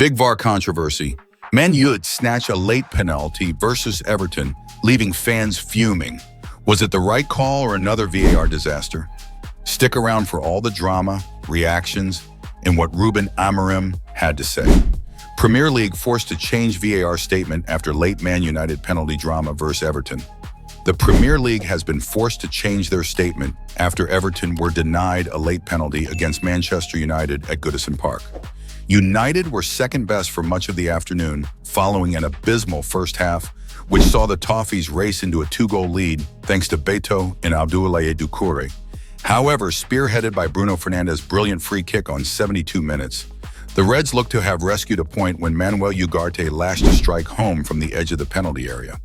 Big VAR controversy. Man Utd snatch a late penalty versus Everton, leaving fans fuming. Was it the right call or another VAR disaster? Stick around for all the drama, reactions, and what Ruben Amorim had to say. Premier League forced to change VAR statement after late Man United penalty drama versus Everton. The Premier League has been forced to change their statement after Everton were denied a late penalty against Manchester United at Goodison Park. United were second best for much of the afternoon, following an abysmal first half, which saw the Toffees race into a 2-goal lead thanks to Beto and Abdoulaye Doucouré. However, spearheaded by Bruno Fernandes' brilliant free kick on 72 minutes, the Reds looked to have rescued a point when Man Utd lashed a strike home from the edge of the penalty area.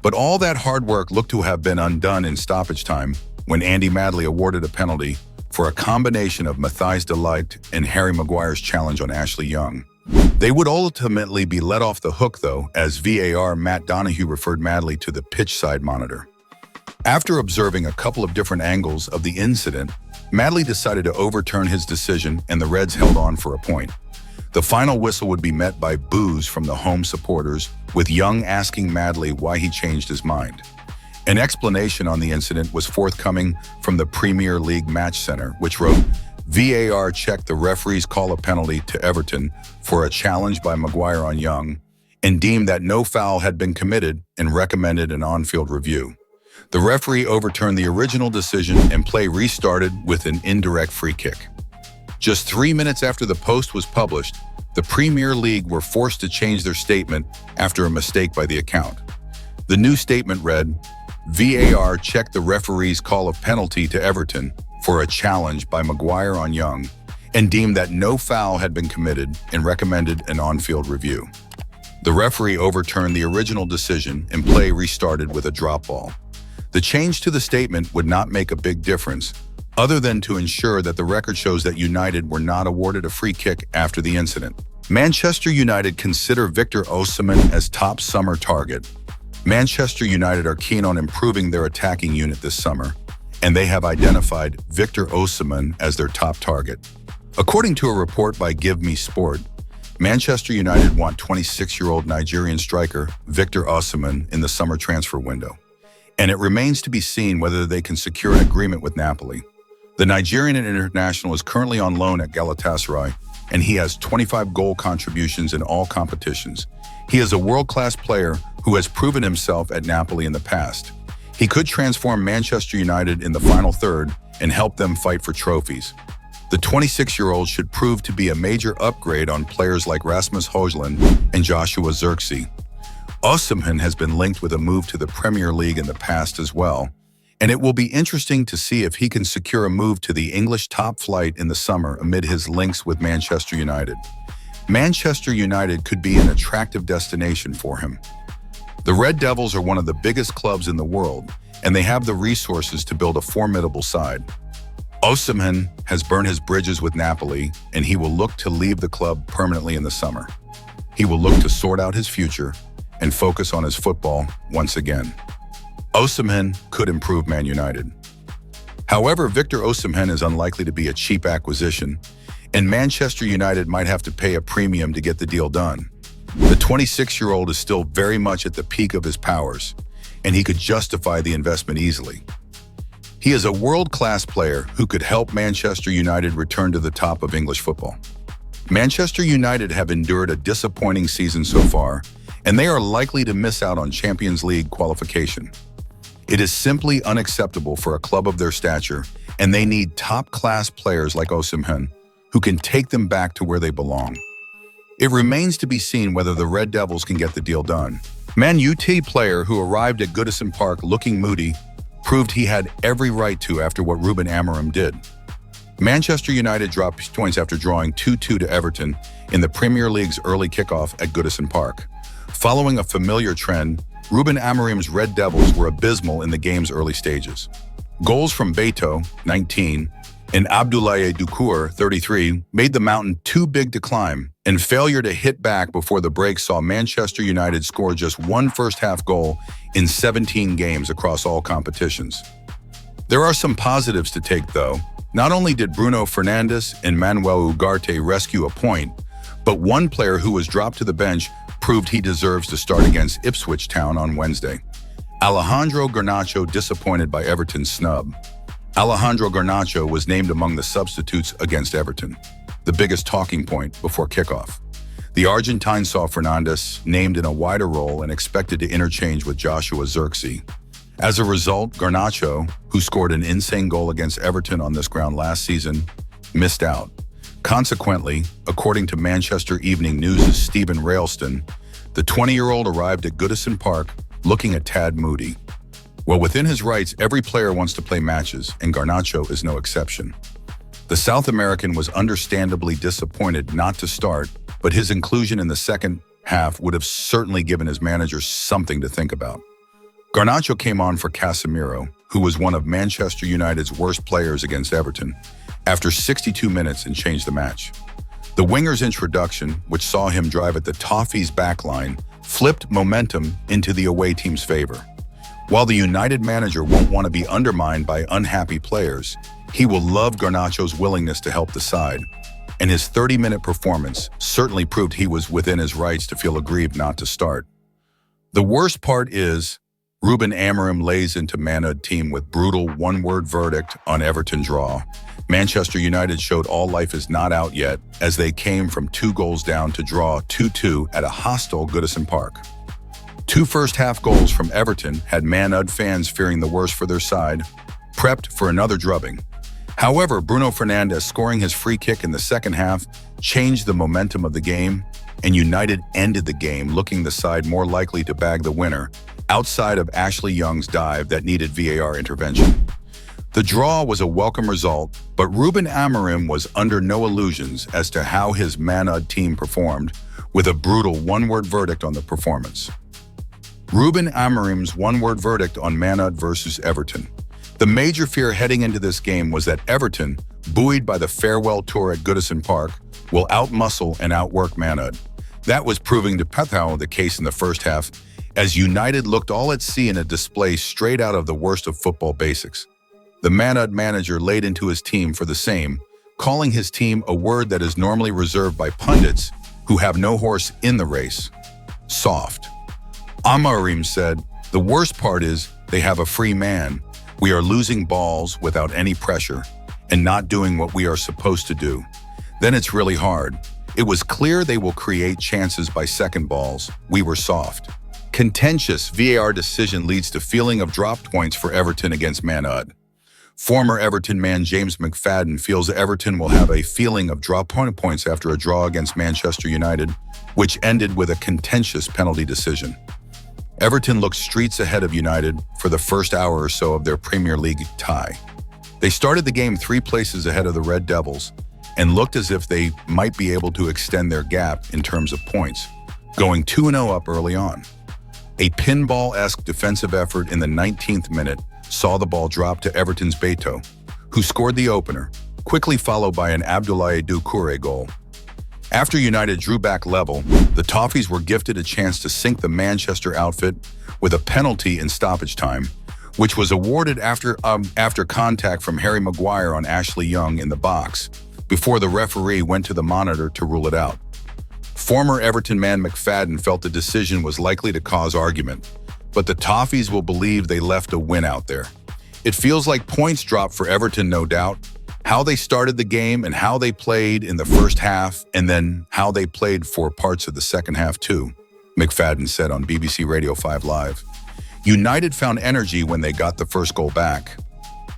But all that hard work looked to have been undone in stoppage time when Andy Madley awarded a penalty for a combination of Matthijs de Ligt and Harry Maguire's challenge on Ashley Young. They would ultimately be let off the hook, though, as VAR Matt Donoghue referred Madley to the pitch-side monitor. After observing a couple of different angles of the incident, Madley decided to overturn his decision and the Reds held on for a point. The final whistle would be met by boos from the home supporters, with Young asking Madley why he changed his mind. An explanation on the incident was forthcoming from the Premier League Match Center, which wrote, VAR checked the referee's call a penalty to Everton for a challenge by Maguire on Young and deemed that no foul had been committed and recommended an on-field review. The referee overturned the original decision and play restarted with an indirect free kick. Just 3 minutes after the post was published, the Premier League were forced to change their statement after a mistake by the account. The new statement read, VAR checked the referee's call of penalty to Everton for a challenge by Maguire on Young and deemed that no foul had been committed and recommended an on-field review. The referee overturned the original decision and play restarted with a drop ball. The change to the statement would not make a big difference, other than to ensure that the record shows that United were not awarded a free kick after the incident. Manchester United consider Victor Osimhen as top summer target. Manchester United are keen on improving their attacking unit this summer, and they have identified Victor Osimhen as their top target. According to a report by Give Me Sport, Manchester United want 26-year-old Nigerian striker Victor Osimhen in the summer transfer window, and it remains to be seen whether they can secure an agreement with Napoli. The Nigerian international is currently on loan at Galatasaray, and he has 25 goal contributions in all competitions. He is a world-class player who has proven himself at Napoli in the past. He could transform Manchester United in the final third and help them fight for trophies. The 26-year-old should prove to be a major upgrade on players like Rasmus Højlund and Joshua Zirkzee. Osimhen has been linked with a move to the Premier League in the past as well, and it will be interesting to see if he can secure a move to the English top flight in the summer amid his links with Manchester United. Manchester United could be an attractive destination for him. The Red Devils are one of the biggest clubs in the world, and they have the resources to build a formidable side. Osimhen has burned his bridges with Napoli, and he will look to leave the club permanently in the summer. He will look to sort out his future and focus on his football once again. Osimhen could improve Man United. However, Victor Osimhen is unlikely to be a cheap acquisition, and Manchester United might have to pay a premium to get the deal done. The 26-year-old is still very much at the peak of his powers, and he could justify the investment easily. He is a world-class player who could help Manchester United return to the top of English football. Manchester United have endured a disappointing season so far, and they are likely to miss out on Champions League qualification. It is simply unacceptable for a club of their stature, and they need top-class players like Osimhen, who can take them back to where they belong. It remains to be seen whether the Red Devils can get the deal done. Man Utd player who arrived at Goodison Park looking moody proved he had every right to after what Ruben Amorim did. Manchester United dropped points after drawing 2-2 to Everton in the Premier League's early kickoff at Goodison Park. Following a familiar trend, Ruben Amorim's Red Devils were abysmal in the game's early stages. Goals from Beto, 19, and Abdoulaye Doucouré, 33, made the mountain too big to climb, and failure to hit back before the break saw Manchester United score just one first-half goal in 17 games across all competitions. There are some positives to take, though. Not only did Bruno Fernandes and Manuel Ugarte rescue a point, But one player who was dropped to the bench proved he deserves to start against Ipswich Town on Wednesday. Alejandro Garnacho disappointed by Everton's snub. Alejandro Garnacho was named among the substitutes against Everton, the biggest talking point before kickoff. The Argentine saw Fernandes named in a wider role and expected to interchange with Joshua Zirkzee. As a result, Garnacho, who scored an insane goal against Everton on this ground last season, missed out. Consequently, according to Manchester Evening News' Stephen Railston, the 20-year-old arrived at Goodison Park looking a tad moody. Well, within his rights, every player wants to play matches, and Garnacho is no exception. The South American was understandably disappointed not to start, but his inclusion in the second half would have certainly given his manager something to think about. Garnacho came on for Casemiro, who was one of Manchester United's worst players against Everton, after 62 minutes and changed the match. The winger's introduction, which saw him drive at the Toffees' backline, flipped momentum into the away team's favor. While the United manager won't want to be undermined by unhappy players, he will love Garnacho's willingness to help the side, and his 30-minute performance certainly proved he was within his rights to feel aggrieved not to start. The worst part is, Ruben Amorim lays into Man Utd team with brutal one-word verdict on Everton draw. Manchester United showed all life is not out yet as they came from 2 goals down to draw 2-2 at a hostile Goodison Park. 2 first-half goals from Everton had Man Utd fans fearing the worst for their side, prepped for another drubbing. However, Bruno Fernandes scoring his free kick in the second half changed the momentum of the game, and United ended the game looking the side more likely to bag the winner, outside of Ashley Young's dive that needed VAR intervention. The draw was a welcome result, but Ruben Amorim was under no illusions as to how his Man Utd team performed, with a brutal one-word verdict on the performance. Ruben Amorim's one-word verdict on Man Utd versus Everton. The major fear heading into this game was that Everton, buoyed by the farewell tour at Goodison Park, will outmuscle and outwork Man Utd. That was proving to be the case in the first half, as United looked all at sea in a display straight out of the worst of football basics. The Man Utd manager laid into his team for the same, calling his team a word that is normally reserved by pundits who have no horse in the race: soft. Amorim said, "The worst part is they have a free man. We are losing balls without any pressure and not doing what we are supposed to do. Then it's really hard. It was clear they will create chances by second balls. We were soft." Contentious VAR decision leads to feeling of dropped points for Everton against Man Utd. Former Everton man James McFadden feels Everton will have a feeling of drop points after a draw against Manchester United, which ended with a contentious penalty decision. Everton looked streets ahead of United for the first hour or so of their Premier League tie. They started the game 3 places ahead of the Red Devils and looked as if they might be able to extend their gap in terms of points, going 2-0 up early on. A pinball-esque defensive effort in the 19th minute saw the ball drop to Everton's Beto, who scored the opener, quickly followed by an Abdoulaye Doucouré goal. After United drew back level, the Toffees were gifted a chance to sink the Manchester outfit with a penalty in stoppage time, which was awarded after contact from Harry Maguire on Ashley Young in the box, before the referee went to the monitor to rule it out. Former Everton man McFadden felt the decision was likely to cause argument, but the Toffees will believe they left a win out there. It feels like points dropped for Everton, no doubt. How they started the game and how they played in the first half, and then how they played for parts of the second half too, McFadden said on BBC Radio 5 Live. United found energy when they got the first goal back.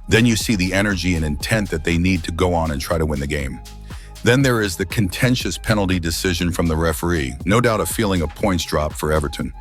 Then you see the energy and intent that they need to go on and try to win the game. Then there is the contentious penalty decision from the referee, no doubt a feeling of points dropped for Everton.